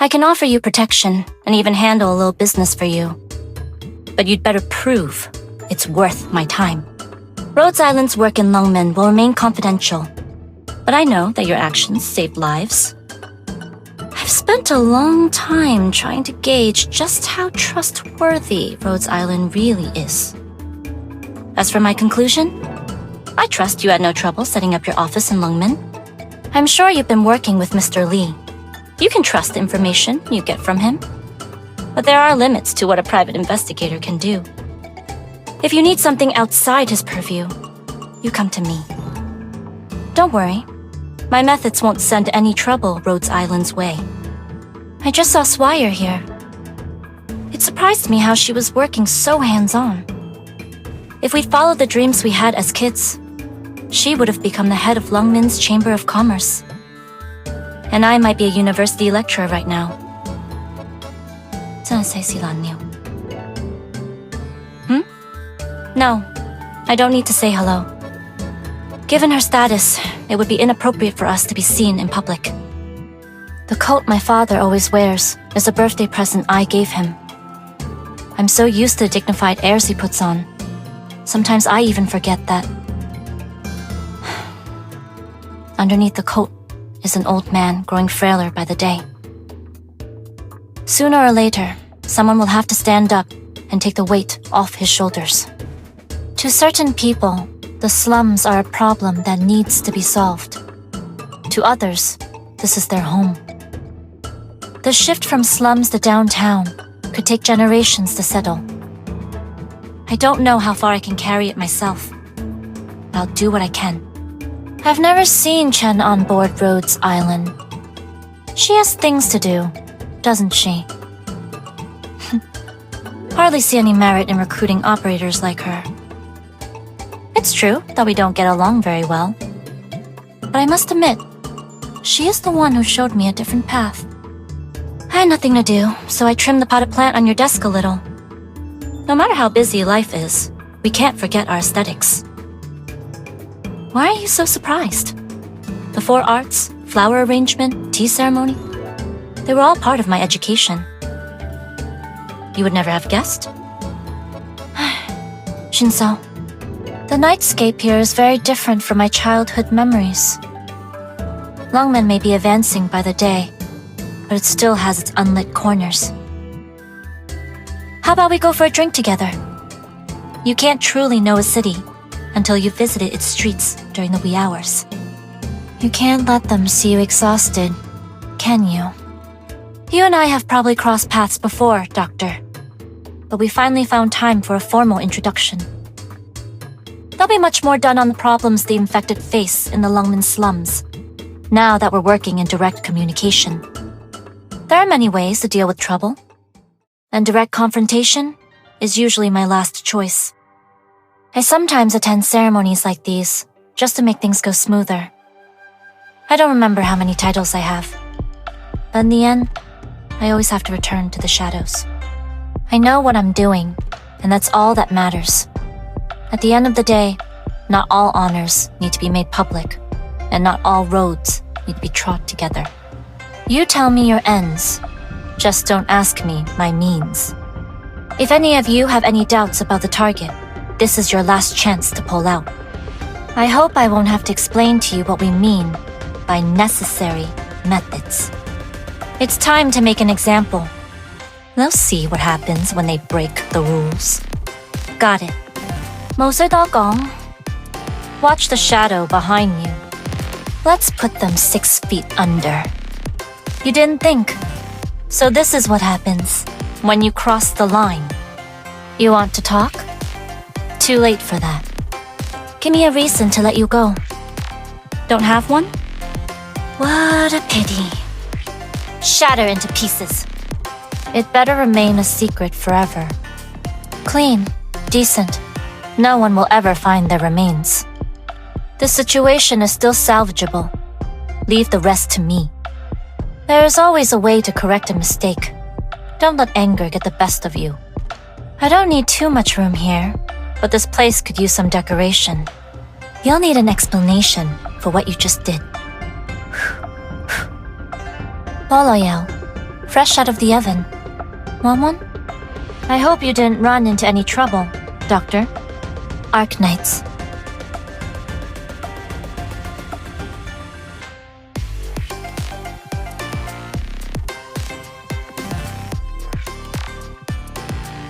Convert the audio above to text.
I can offer you protection and even handle a little business for you. But you'd better prove it's worth my time. Rhodes Island's work in Lungmen will remain confidential, but I know that your actions saved lives. I've spent a long time trying to gauge just how trustworthy Rhodes Island really is. As for my conclusion, I trust you had no trouble setting up your office in Lungmen. I'm sure you've been working with Mr. Lee. You can trust the information you get from him. But there are limits to what a private investigator can do. If you need something outside his purview, you come to me. Don't worry. My methods won't send any trouble Rhodes Island's way. I just saw Swire here. It surprised me how she was working so hands-on. If we'd followed the dreams we had as kids, she would have become the head of Lungmen's Chamber of Commerce. And I might be a university lecturer right now. No, I don't need to say hello. Given her status, it would be inappropriate for us to be seen in public. The coat my father always wears is a birthday present I gave him. I'm so used to the dignified airs he puts on. Sometimes I even forget that. Underneath the coat is an old man growing frailer by the day. Sooner or later, someone will have to stand up and take the weight off his shoulders. To certain people, the slums are a problem that needs to be solved. To others, this is their home. The shift from slums to downtown could take generations to settle. I don't know how far I can carry it myself. I'll do what I can. I've never seen Chen on board Rhodes Island. She has things to do, doesn't she? Hardly see any merit in recruiting operators like her. It's true that we don't get along very well. But I must admit, she is the one who showed me a different path. I had nothing to do, so I trimmed the potted plant on your desk a little. No matter how busy life is, we can't forget our aesthetics. Why are you so surprised? The 4 arts, flower arrangement, tea ceremony, they were all part of my education. You would never have guessed? Shinso, the nightscape here is very different from my childhood memories. Lungmen may be advancing by the day, but it still has its unlit corners. How about we go for a drink together? You can't truly know a city until you've visited its streets during the wee hours. You can't let them see you exhausted, can you? You and I have probably crossed paths before, Doctor. But we finally found time for a formal introduction. There'll be much more done on the problems the infected face in the Lungmen slums, now that we're working in direct communication. There are many ways to deal with trouble, and direct confrontation is usually my last choice. I sometimes attend ceremonies like these, just to make things go smoother. I don't remember how many titles I have, but in the end, I always have to return to the shadows. I know what I'm doing, and that's all that matters. At the end of the day, not all honors need to be made public, and not all roads need to be trod together. You tell me your ends, just don't ask me my means. If any of you have any doubts about the target, this is your last chance to pull out. I hope I won't have to explain to you what we mean by necessary methods. It's time to make an example. They'll see what happens when they break the rules. Got it. 冇需多講. Watch the shadow behind you. Let's put them 6 feet under. You didn't think. So this is what happens when you cross the line. You want to talk? Too late for that. Give me a reason to let you go. Don't have one? What a pity. Shatter into pieces. It better remain a secret forever. Clean, decent. No one will ever find their remains. The situation is still salvageable. Leave the rest to me. There is always a way to correct a mistake. Don't let anger get the best of you. I don't need too much room here, but this place could use some decoration. You'll need an explanation for what you just did. Boloyao, fresh out of the oven. Want one? I hope you didn't run into any trouble, Doctor. Arknights.